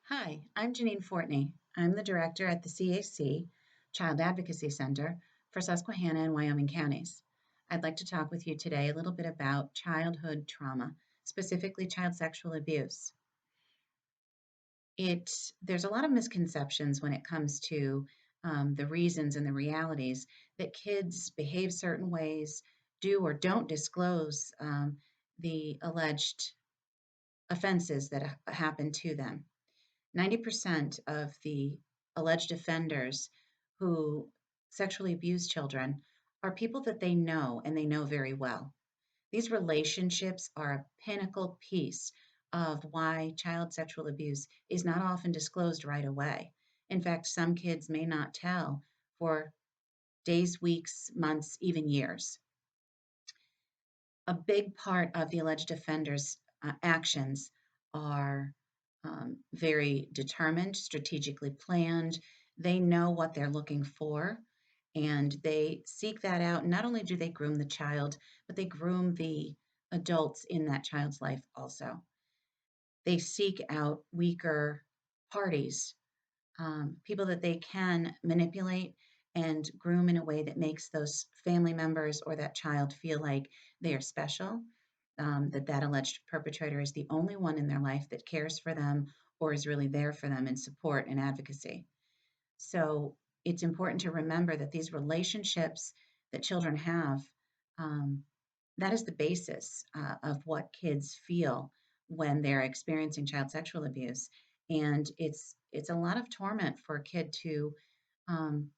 Hi, I'm Janine Fortney. I'm the director at the CAC, Child Advocacy Center, for Susquehanna and Wyoming counties. I'd like to talk with you today a little bit about childhood trauma, specifically child sexual abuse. There's a lot of misconceptions when it comes to the reasons and the realities that kids behave certain ways, do or don't disclose the alleged offenses that happen to them. 90% of the alleged offenders who sexually abuse children are people that they know and they know very well. These relationships are a pinnacle piece of why child sexual abuse is not often disclosed right away. In fact, some kids may not tell for days, weeks, months, even years. A big part of the alleged offender's actions are very determined, strategically planned. They know what they're looking for and they seek that out. Not only do they groom the child, but they groom the adults in that child's life also. They seek out weaker parties, people that they can manipulate and groom in a way that makes those family members or that child feel like they are special, that alleged perpetrator is the only one in their life that cares for them or is really there for them in support and advocacy. So it's important to remember that these relationships that children have, um, that is the basis of what kids feel when they're experiencing child sexual abuse. And it's a lot of torment for a kid to um,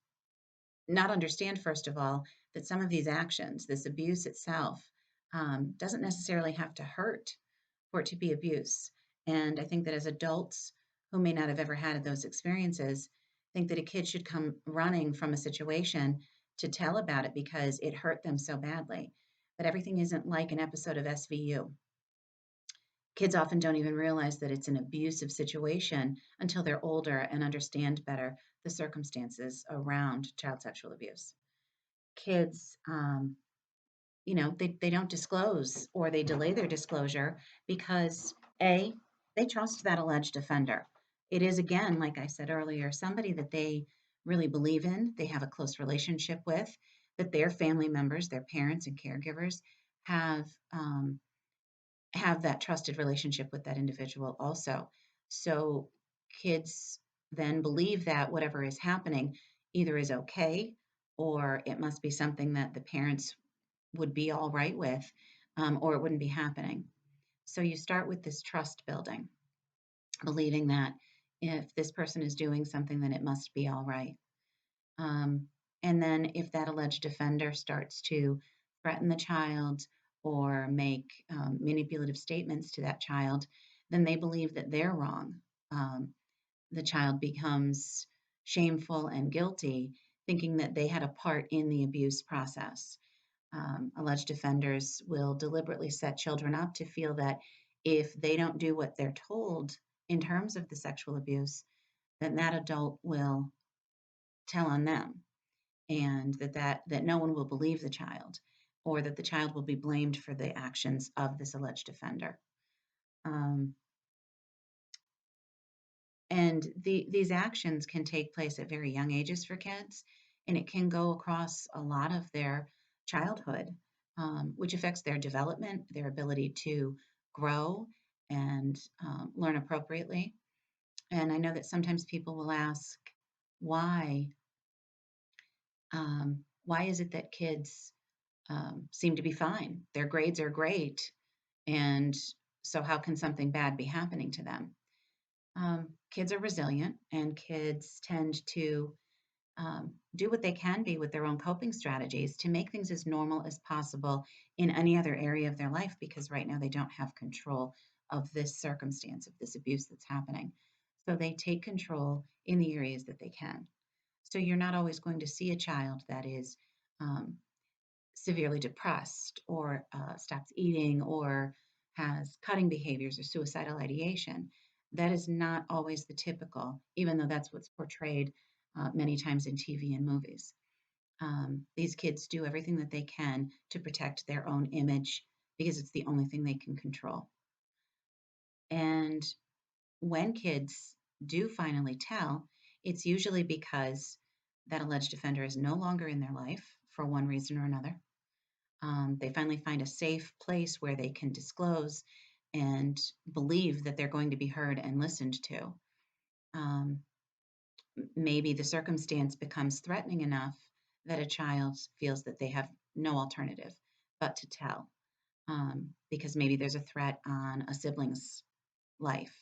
not understand, first of all, that some of these actions, this abuse itself, doesn't necessarily have to hurt for it to be abuse. And I think that as adults who may not have ever had those experiences, think that a kid should come running from a situation to tell about it because it hurt them so badly. But everything isn't like an episode of SVU. Kids often don't even realize that it's an abusive situation until they're older and understand better the circumstances around child sexual abuse. Kids, they don't disclose or they delay their disclosure because A, they trust that alleged offender. It is, again, like I said earlier, somebody that they really believe in, they have a close relationship with, that their family members, their parents and caregivers have um, have that trusted relationship with that individual also. So kids then believe that whatever is happening either is okay or it must be something that the parents would be all right with, or it wouldn't be happening. So you start with this trust building, believing that if this person is doing something, then it must be all right. Um, and then if that alleged offender starts to threaten the child or make manipulative statements to that child, then they believe that they're wrong. The child becomes shameful and guilty, thinking that they had a part in the abuse process. Alleged offenders will deliberately set children up to feel that if they don't do what they're told in terms of the sexual abuse, then that adult will tell on them and that no one will believe the child or that the child will be blamed for the actions of this alleged offender. Um, and these actions can take place at very young ages for kids, and it can go across a lot of their childhood, which affects their development, their ability to grow and learn appropriately. And I know that sometimes people will ask, why? Why is it that kids seem to be fine? Their grades are great, and so how can something bad be happening to them? Kids are resilient, and kids tend to do what they can be with their own coping strategies to make things as normal as possible in any other area of their life because right now they don't have control of this circumstance, of this abuse that's happening. So they take control in the areas that they can. So you're not always going to see a child that is um, severely depressed or stops eating or has cutting behaviors or suicidal ideation. That is not always the typical, even though that's what's portrayed many times in TV and movies. These kids do everything that they can to protect their own image because it's the only thing they can control. And when kids do finally tell, it's usually because that alleged offender is no longer in their life for one reason or another. They finally find a safe place where they can disclose and believe that they're going to be heard and listened to. Um, Maybe the circumstance becomes threatening enough that a child feels that they have no alternative but to tell, because maybe there's a threat on a sibling's life.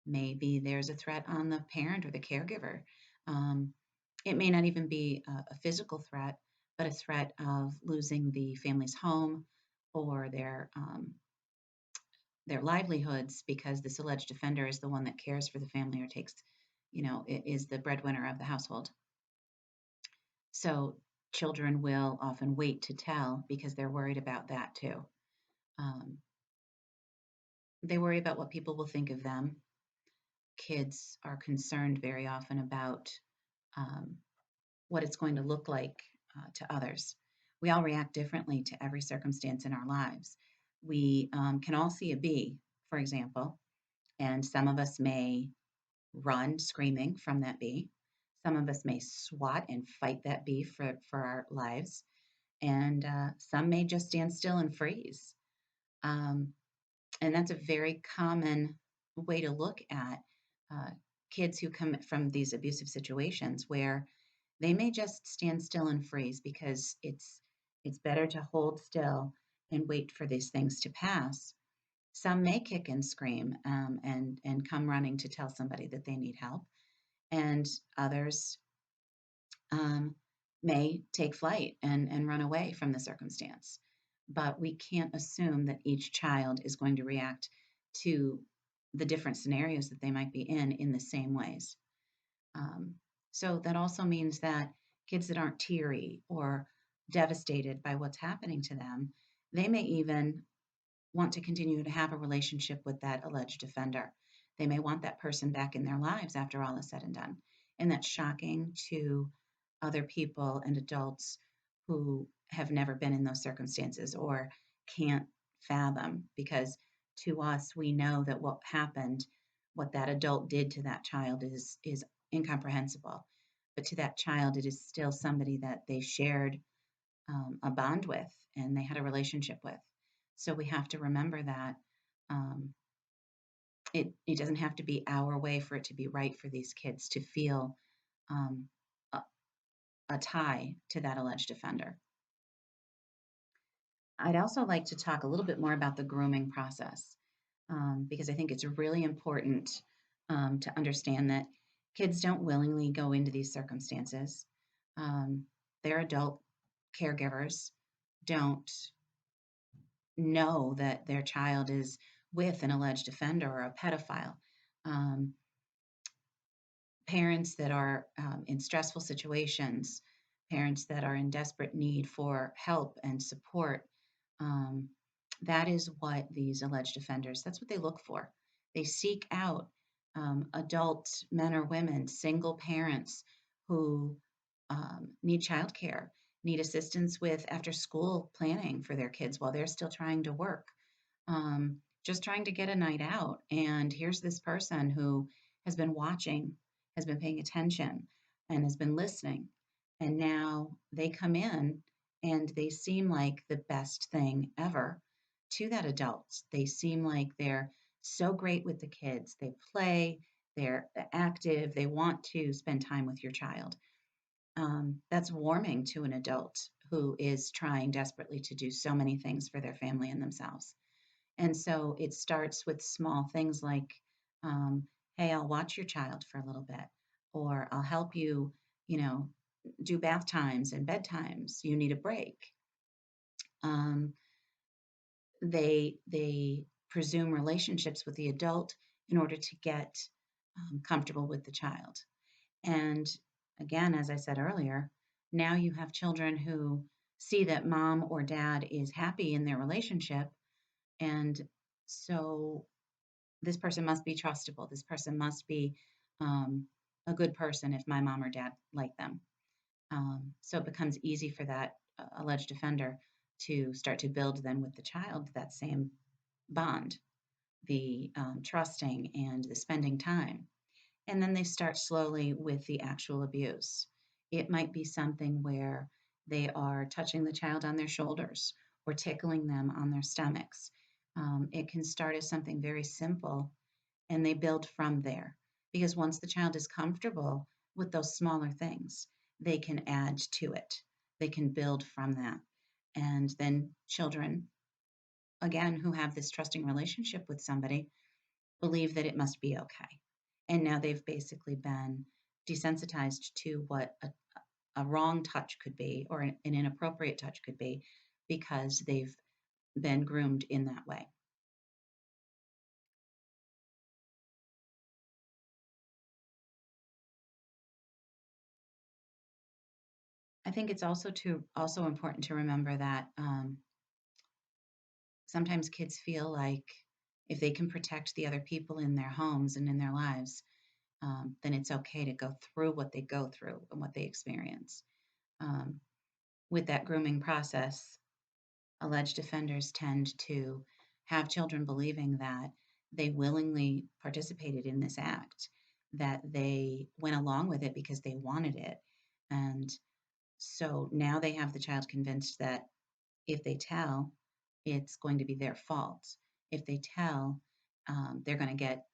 Maybe there's a threat on the parent or the caregiver. Um, it may not even be a physical threat, but a threat of losing the family's home or their livelihoods because this alleged offender is the one that cares for the family or takes, is the breadwinner of the household. So children will often wait to tell because they're worried about that too. Um, they worry about what people will think of them. Kids are concerned very often about um, what it's going to look like to others. We all react differently to every circumstance in our lives. We can all see a bee, for example, and some of us may run screaming from that bee. Some of us may swat and fight that bee for our lives, and some may just stand still and freeze. Um, and that's a very common way to look at uh, kids who come from these abusive situations where they may just stand still and freeze because it's better to hold still and wait for these things to pass. Some may kick and scream and come running to tell somebody that they need help, and others um, may take flight and run away from the circumstance. But we can't assume that each child is going to react to the different scenarios that they might be in the same ways. Um, so that also means that kids that aren't teary or devastated by what's happening to them, they may even want to continue to have a relationship with that alleged offender. They may want that person back in their lives after all is said and done. And that's shocking to other people and adults who have never been in those circumstances or can't fathom, because to us, we know that what happened, what that adult did to that child is incomprehensible. But to that child, it is still somebody that they shared a bond with and they had a relationship with. So we have to remember that um, it doesn't have to be our way for it to be right for these kids to feel um, a, a tie to that alleged offender. I'd also like to talk a little bit more about the grooming process, because I think it's really important to understand that kids don't willingly go into these circumstances. Um, their adult caregivers don't know that their child is with an alleged offender or a pedophile. Um, Parents that are in stressful situations, parents that are in desperate need for help and support, um, that is what these alleged offenders, that's what they look for. They seek out adult men or women, single parents who need childcare, need assistance with after school planning for their kids while they're still trying to work, just trying to get a night out. And here's this person who has been watching, has been paying attention, and has been listening. And now they come in and they seem like the best thing ever to that adult. They seem like they're so great with the kids. They play, they're active, they want to spend time with your child. That's warming to an adult who is trying desperately to do so many things for their family and themselves. And so it starts with small things like, um, hey, I'll watch your child for a little bit, or I'll help you, you know, do bath times and bedtimes. You need a break. Um, they presume relationships with the adult in order to get comfortable with the child. And again, as I said earlier, now you have children who see that mom or dad is happy in their relationship, and so this person must be trustable. This person must be um, a good person if my mom or dad like them. So it becomes easy for that alleged offender to start to build then with the child that same bond, the trusting and the spending time. And then they start slowly with the actual abuse. It might be something where they are touching the child on their shoulders or tickling them on their stomachs. It can start as something very simple and they build from there. Because once the child is comfortable with those smaller things, they can add to it, they can build from that. And then children, again, who have this trusting relationship with somebody, believe that it must be okay. And now they've basically been desensitized to what a wrong touch could be or an inappropriate touch could be because they've been groomed in that way. I think it's also important to remember that sometimes kids feel like if they can protect the other people in their homes and in their lives, then it's okay to go through what they go through and what they experience. Um, with that grooming process, alleged offenders tend to have children believing that they willingly participated in this act, that they went along with it because they wanted it. And so now they have the child convinced that if they tell, it's going to be their fault. If they tell, they're going to get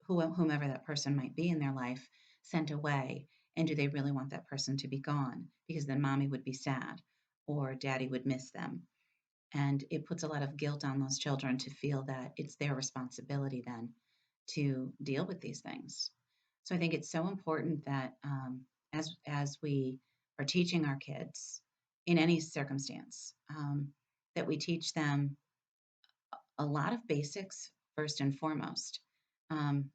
whomever that person might be in their life sent away. And do they really want that person to be gone? Because then mommy would be sad or daddy would miss them. And it puts a lot of guilt on those children to feel that it's their responsibility then to deal with these things. So I think it's so important that as we are teaching our kids in any circumstance, that we teach them a lot of basics first and foremost, um,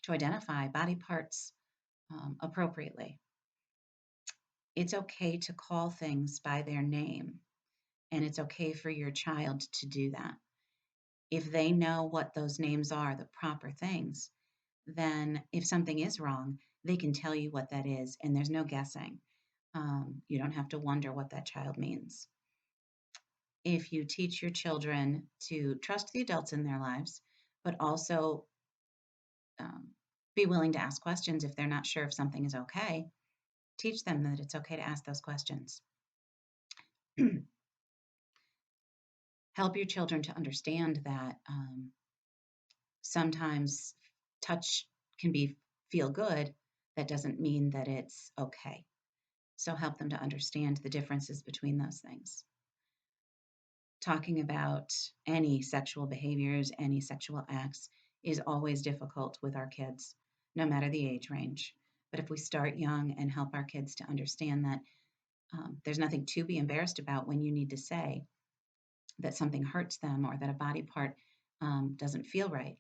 to identify body parts appropriately. It's okay to call things by their name, and it's okay for your child to do that. If they know what those names are, the proper things, then if something is wrong, they can tell you what that is, and there's no guessing. You don't have to wonder what that child means. If you teach your children to trust the adults in their lives, but also um, be willing to ask questions if they're not sure if something is okay, teach them that it's okay to ask those questions. Help your children to understand that sometimes touch can be feel good. That doesn't mean that it's okay. So help them to understand the differences between those things. Talking about any sexual behaviors, any sexual acts is always difficult with our kids, no matter the age range. But if we start young and help our kids to understand that there's nothing to be embarrassed about when you need to say that something hurts them or that a body part doesn't feel right.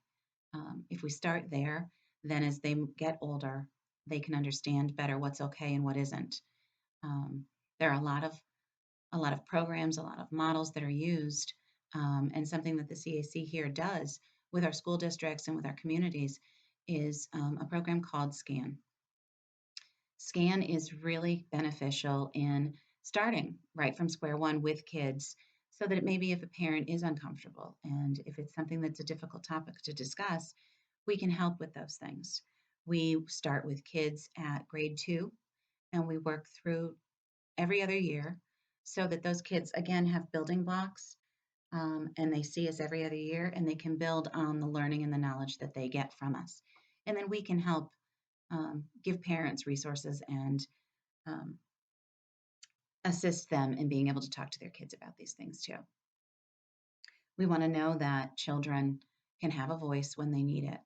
If we start there, then as they get older, they can understand better what's okay and what isn't. Um, there are a lot of programs, a lot of models that are used, and something that the CAC here does with our school districts and with our communities is a program called SCAN. SCAN is really beneficial in starting right from square one with kids so that maybe if a parent is uncomfortable and if it's something that's a difficult topic to discuss, we can help with those things. We start with kids at grade 2 and we work through every other year so that those kids again have building blocks, and they see us every other year and they can build on the learning and the knowledge that they get from us. And then we can help give parents resources and um, assist them in being able to talk to their kids about these things too. We want to know that children can have a voice when they need it.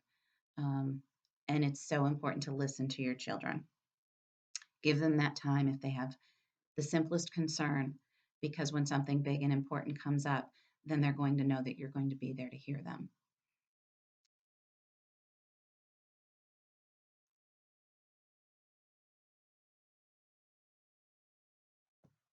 Um, and it's so important to listen to your children. Give them that time if they have the simplest concern, because when something big and important comes up, then they're going to know that you're going to be there to hear them.